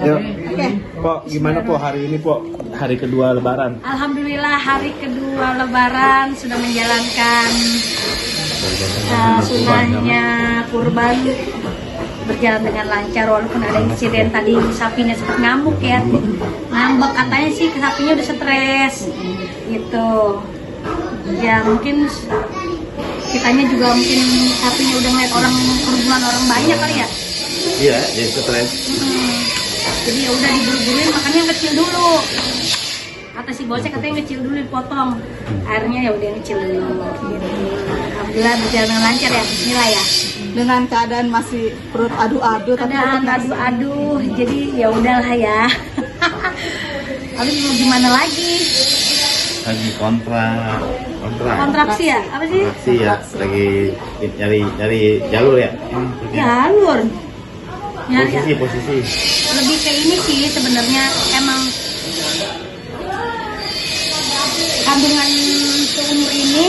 Yuk. Pok, gimana Po hari ini Po? Hari kedua Lebaran. Alhamdulillah hari kedua Lebaran sudah menjalankan sunahnya kurban berjalan dengan lancar walaupun ada insiden tadi sapinya sempat ngamuk ya. Ngambek katanya sih sapinya udah stres gitu. Ya mungkin kitanya juga mungkin sapinya udah ngeliat orang kerumunan orang banyak kali ya. Iya, jadi stres. Jadi ya udah diburu-buruin makannya yang kecil dulu. Kata si bosnya katanya yang kecil dulu dipotong. Akhirnya ya udah yang kecil dulu. Gitu. Alhamdulillah berjalan dengan lancar ya. Bismillah ya. Dengan keadaan masih perut adu-adu tapi Keadaan adu-adu. Jadi ya udahlah ya. Lalu mau gimana lagi? Lagi kontrak. Kontraksi ya? Apa sih? Kontraksi ya, lagi nyari jalur ya. Jalur. Nyari Posisi. lebih ke ini sih sebenarnya emang kandungan seumur ini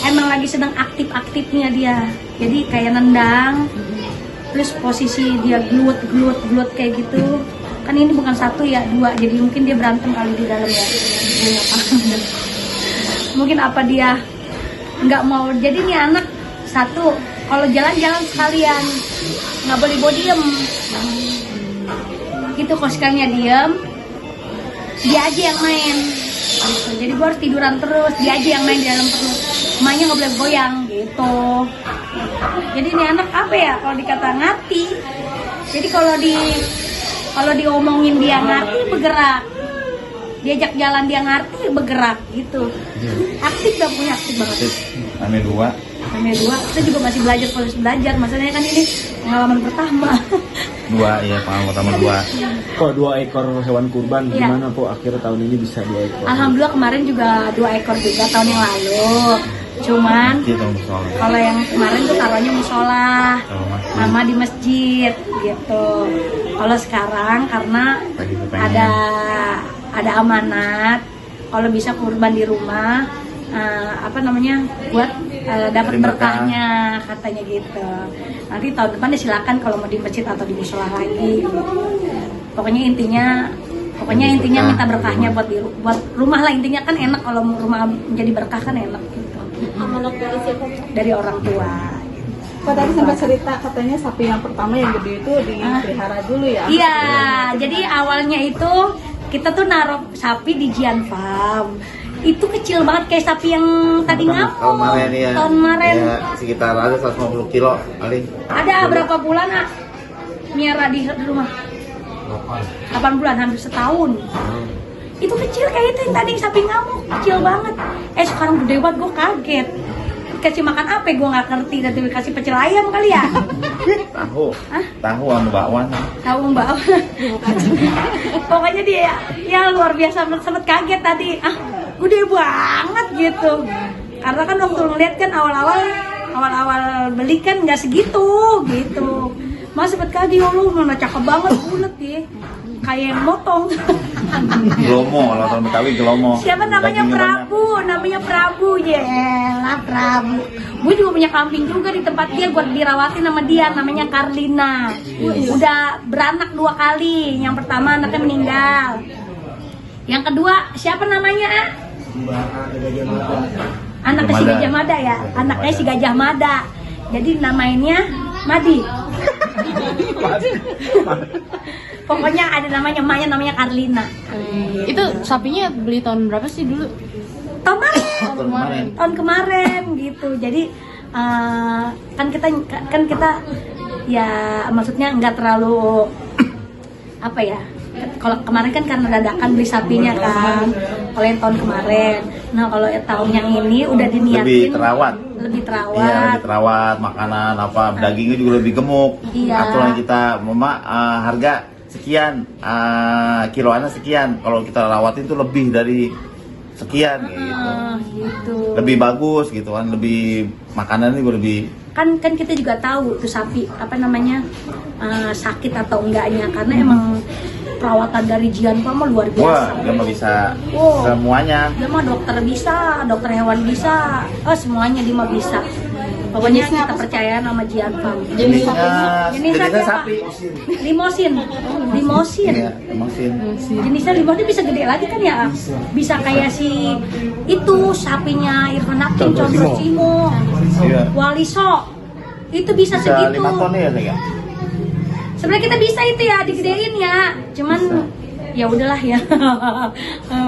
emang lagi sedang aktif-aktifnya dia, jadi kayak nendang terus posisi dia glut kayak gitu kan. Ini bukan satu ya, dua, jadi mungkin dia berantem kali di dalam ya. Mungkin apa dia nggak mau, jadi nih anak satu kalau jalan-jalan sekalian nggak boleh diem gitu. Kalau sekalinya diem dia aja yang main gitu. Jadi gua harus tiduran terus, dia aja yang main di dalam perut, emaknya nggak boleh goyang gitu. Jadi ini anak apa ya, kalau dikata ngati, jadi kalau diomongin dia ngerti bergerak, diajak jalan dia ngerti bergerak gitu. Aktif, gak punya aktif banget. Ame dua, kita juga masih proses belajar. Maksudnya kan ini pengalaman pertama. ya pengalaman pertama dua. Po 2 ekor hewan kurban, Iya. gimana Po akhirnya tahun ini bisa 2 ekor? Alhamdulillah kemarin juga 2 ekor juga tahun yang lalu. Cuman Gitu soalnya. kalau yang kemarin tuh taruhnya musola sama di masjid gitu. Kalau sekarang karena Lagi kepengen. ada amanat, kalau bisa kurban di rumah, buat dapat berkahnya katanya gitu. Nanti tahun depan ya silakan kalau mau di masjid atau di musola lagi. Pokoknya intinya minta berkahnya buat rumah lah. Intinya kan enak kalau rumah menjadi berkah kan enak gitu. amanat dari siapa? Dari orang tua. Pak tadi sempat cerita katanya sapi yang pertama yang gede itu dipelihara dulu ya? Iya, jadi awalnya itu kita tuh naruh sapi di Jian Farm. Itu kecil banget kayak sapi yang tadi ngamuk. Tahun kemarin. Ya, sekitar ada 150 kilo paling. Ada berapa bulan Miara di rumah? 8 bulan, hampir setahun. Itu kecil kayak itu yang tadi sapi ngamuk, kecil banget. Sekarang gede banget, gue kaget. Kasih makan apa gue nggak ngerti, nanti kasih pecel ayam kali ya. Tahu sama bakwan. Tahu mbak. Pokoknya dia ya luar biasa, sempet kaget tadi. Gede banget gitu. Karena kan waktu ngeliat kan awal-awal beli kan nggak segitu gitu. Mas sempet kaget, lu mana cakep banget, bulet ya. Kayak yang motong. Gelomo, kalau tahun Betawi gelomo. Siapa namanya? Prabu, namanya Prabu. Yelah Prabu. Gue juga punya kambing juga di tempat dia, gue dirawatin sama dia, namanya Karlina. Udah beranak 2 kali. Yang pertama anaknya meninggal. Yang kedua siapa namanya? Anaknya si Gajah Mada ya. Anaknya si Gajah Mada. Jadi namainnya Madi. Pokoknya ada namanya Karlina. Itu sapinya beli tahun berapa sih dulu? Tahun kemarin gitu. Jadi kan kita ya maksudnya nggak terlalu apa ya. Kalau kemarin kan karena dadakan beli sapinya kan. Kalau yang tahun kemarin. Nah kalau tahun yang ini udah diniatin Lebih terawat. Iya, lebih terawat, makanan apa, dagingnya juga lebih gemuk. Iya. Aturan kita, harga sekian, kiloannya sekian. Kalau kita rawatin tuh lebih dari sekian gitu. Lebih bagus gitu kan, lebih makanannya juga lebih. Kan kita juga tahu tuh sapi sakit atau enggaknya, karena emang perawatan dari Jian Farm luar biasa. Wah, dia mah bisa semuanya. Dia mah dokter bisa, dokter hewan bisa, semuanya dia mah bisa. Pokoknya Jenisnya kita apa? percaya nama Jian Farm. Jenisnya Jenisnya apa? sapi. Limosin. Iya, limosin. Jenisnya limosin bisa gede lagi kan ya? Bisa kayak si itu sapinya Irfan Hakim, Condro Simo, Iya. Waliso. Itu bisa Bisa segitu. 5 ton ya, Teh, ya? Sebenarnya kita bisa itu ya digedein ya. Cuman ya udahlah ya.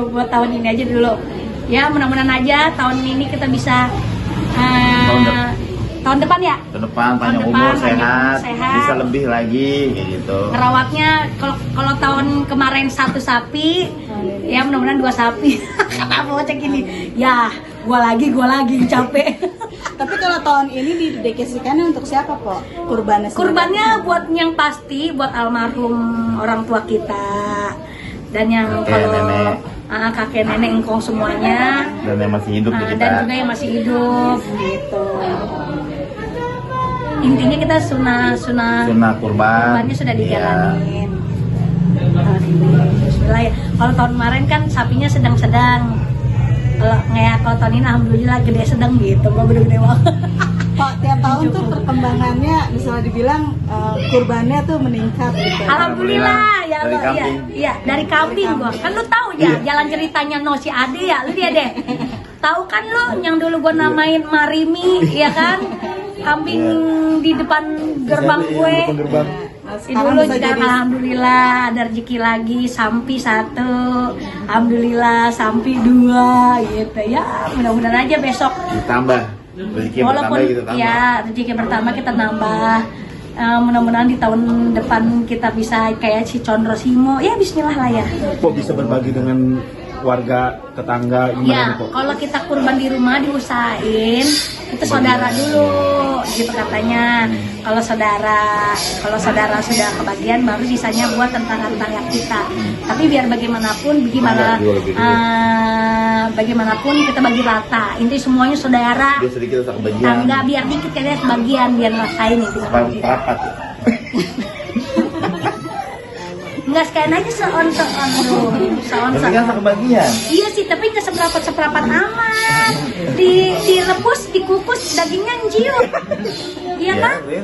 Buat tahun ini aja dulu. Ya mudah-mudahan aja tahun ini kita bisa tahun depan ya. Ke depan panjang Tahun umur, depan, panjang umur, sehat, sehat. bisa lebih lagi kayak gitu. Ngerawatnya kalau tahun kemarin 1 sapi, ya mudah-mudahan 2 sapi. Kenapa cek ini? Ya, gua lagi capek. Tapi kalau tahun ini didedikasikannya untuk siapa, Po? Kurbannya sendiri? Kurbannya buat yang pasti buat almarhum orang tua kita dan yang Kakek, kalau nenek. kakek nenek engkong semuanya Dan yang masih hidup di kita. dan juga yang masih hidup gitu. Intinya kita sunah Sunnah kurban. kurbannya sudah Iya. dijalanin. Tahun ini Bismillah ya. Kalau tahun kemarin kan sapinya sedang-sedang. Kalau tahun ini alhamdulillah gede sedang gitu, gak gede-gede banget. Pak, tiap tahun tuh perkembangannya misalnya dibilang kurbannya tuh meningkat gitu. Alhamdulillah ya Dari Allah, iya, kambing. iya dari kambing gua. Kan lu tahu ya jalan ceritanya No si Ade ya, lu dia deh. Tahu kan lu yang dulu gua namain Marimi, ya kan? Kambing di depan gerbang gue. Gerbang. Nah, Itu sekarang dulu bisa juga jadi alhamdulillah ada rezeki lagi, sampi 1, alhamdulillah sampi 2 gitu ya. Mudah-mudahan aja besok Ditambah. Rezeki yang walaupun bertambah gitu tambah. ya rezeki pertama kita nambah. Mudah-mudahan di tahun depan kita bisa kayak si Condro Simo ya, bismillah lah ya. Kok bisa berbagi dengan warga tetangga Ya, gimana nih, Pok? kalau kita kurban di rumah diusahain itu saudara dulu, gitu katanya. Kalau saudara sudah kebagian, baru sisanya buat tetangga-tetangga kita. Tapi biar bagaimanapun, bagaimanapun kita bagi rata. Inti semuanya saudara, Dia sedikit tak kebagian. tangga biar dikit kalian sebagian biar ngerasain itu. Perapat. Enggak sekalian aja seon tuh, Tapi kan tak kebagian. Iya sih, tapi nggak seberapa amat. Direbus, dikukus, dagingnya njil. Iya kan? Ya.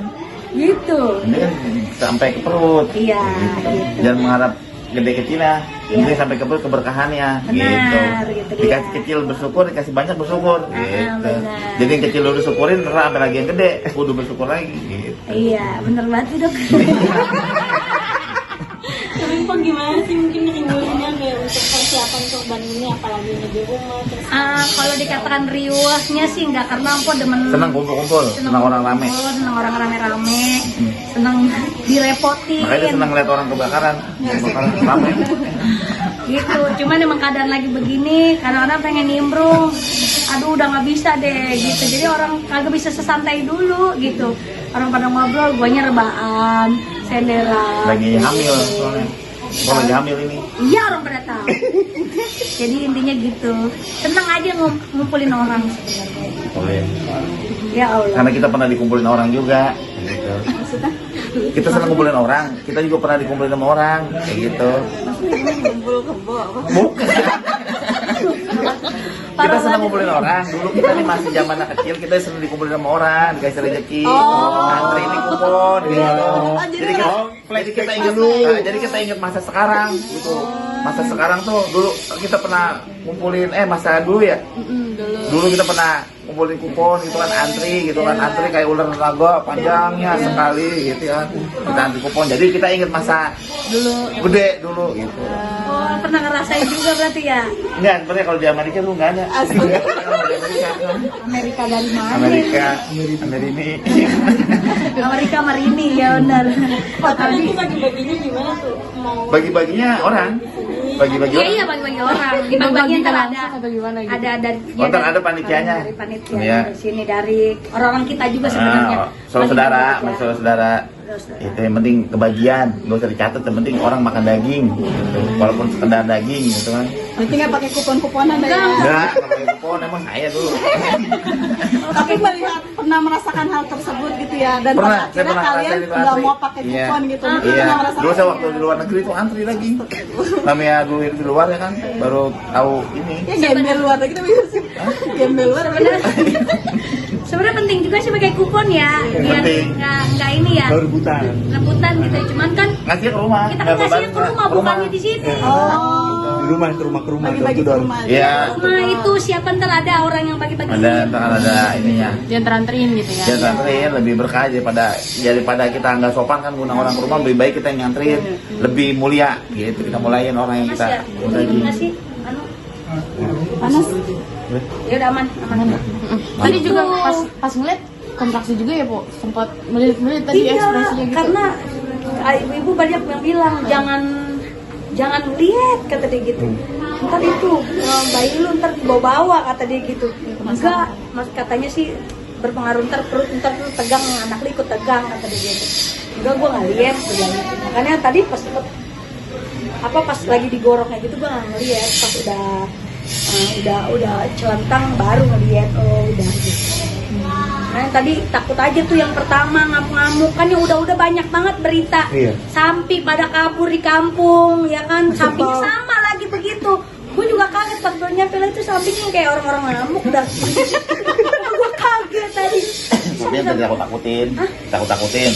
Gitu. Ini kan sampai ke perut. Iya, Gitu. gitu. Jangan mengharap gede kecil ya. Iya. Ini sampai ke perut keberkahannya. Benar, gitu dia. Dikasih kecil bersyukur, dikasih banyak bersyukur. Gitu. benar. Jadi yang kecil lu syukurin, sampai lagi yang gede, kudu bersyukur lagi. Gitu. Iya, bener banget sih dok. Tapi Pak gimana sih mungkin riuhnya kayak untuk persiapan kurban ini, apalagi ini di rumah terus Kalau dikatakan riuhnya sih enggak, karena aku demen Senang kumpul-kumpul, senang orang rame. senang orang rame-rame, senang direpotin. Makanya dia senang lihat orang kebakaran rame. Gitu, cuman emang keadaan lagi begini, kadang-kadang pengen nimbrung, aduh udah nggak bisa deh gitu, jadi orang kagak bisa sesantai dulu gitu, orang pada ngobrol, guanya rebaan, senderan. Lagi hamil soalnya. Oh, lagi hamil ini. Iya, orang pada tahu. Jadi intinya gitu, senang aja ngumpulin orang sebenarnya. Boleh. Ya Allah. Karena kita pernah dikumpulin orang juga. Gitu. Kita senang ngumpulin orang, kita juga pernah dikumpulin sama orang, kayak gitu. kumpul kebo. Bukan. Kita senang ngumpulin orang. Dulu kita nih masih zaman anak kecil, kita senang dikumpulin sama orang, dikasih rezeki, antri ini kupon, gitu. Jadi kita ingat masa sekarang, gitu. Masa sekarang tuh dulu kita pernah ngumpulin, masa dulu ya. Dulu kita pernah ngumpulin kupon gitu kan, antri gitu kan, antri kayak ular naga panjangnya sekali gitu kan. Kita antri kupon. Jadi kita ingat masa dulu gede dulu gitu. Oh, pernah ngerasain juga berarti ya? Enggak, sebenarnya kalau di Amerika tuh enggak ada. Amerika dari mana? Amerika ini. Amerika Marini ya benar. tapi itu bagi-baginya gimana tuh? Mau Bagi-baginya orang. Bagi-bagi Iya orang. iya bagi-bagi orang. Dibagi ntar ada atau gimana gitu? ada Oh, ntar ada panitianya. Dari panitia Iya. dari sini dari orang-orang kita juga sebenarnya. Saudara, Bagi-bagi aja. saudara. Itu yang penting kebagian, gak usah dicatat, yang penting orang makan daging gitu. Walaupun sekedar daging gitu kan. Nanti nggak pakai kupon-kuponan deh. Enggak, pakai kupon emang saya dulu. Tapi melihat pernah merasakan hal tersebut gitu ya, dan Pernah, pada saya akhirnya pernah kalian ngerasain itu nggak antri. mau pakai Iya. kupon gitu. Mungkin Iya, pernah merasakan dulu saya ya? waktu di luar negeri itu antri lagi. Namanya dulu di luar ya kan, baru tahu ini. Ya gembel luar kita bisa sih. Gembel luar. sebenarnya penting juga sih pakai kupon ya, biar Penting. nggak ini ya, Baru rebutan. rebutan gitu. Cuman kan Ngasih ke rumah. kita nggak kan kasihnya beban, ke rumah, bukannya di sini. Di rumah ke rumah Bagi-bagi ke door to door. rumah. Iya. Rumah itu siapa ntar ada orang yang bagi-bagi. Ada ntar ada ininya. Jangan teranterin gitu ya. Dia nganterin lebih berkah daripada kita nggak sopan kan guna orang ke rumah, lebih baik kita yang nganterin, lebih mulia gitu. Kita mulain orang yang Mas kita ya, undagi. ngasih anu. Panas. Ya udah aman, aman. Tadi juga pas ngeliat kontraksi juga ya, Po. Sempat melihat tadi Iya, ekspresinya gitu. karena ibu-ibu banyak yang bilang jangan lihat kata dia gitu. Ntar itu bayi lu ntar bawa-bawa kata dia gitu. Enggak, mas katanya sih berpengaruh ntar perut ntar lu tegang, anak lu ikut tegang kata dia gitu. Enggak, gua nggak lihat bilang gitu. Makanya tadi pas lagi digoroknya gitu gua nggak ngeliat, pas udah celentang baru ngeliat udah gitu. Nah, tadi takut aja tuh yang pertama ngamuk-ngamuk kan, yang udah banyak banget berita. Iya. Sampai pada kabur di kampung, ya kan? Sampingnya sama lagi begitu. Gue juga kaget pas gue nyampe lah, itu sampingnya kayak orang-orang ngamuk dah. Gue kaget tadi. Tapi yang tadi takut-takutin.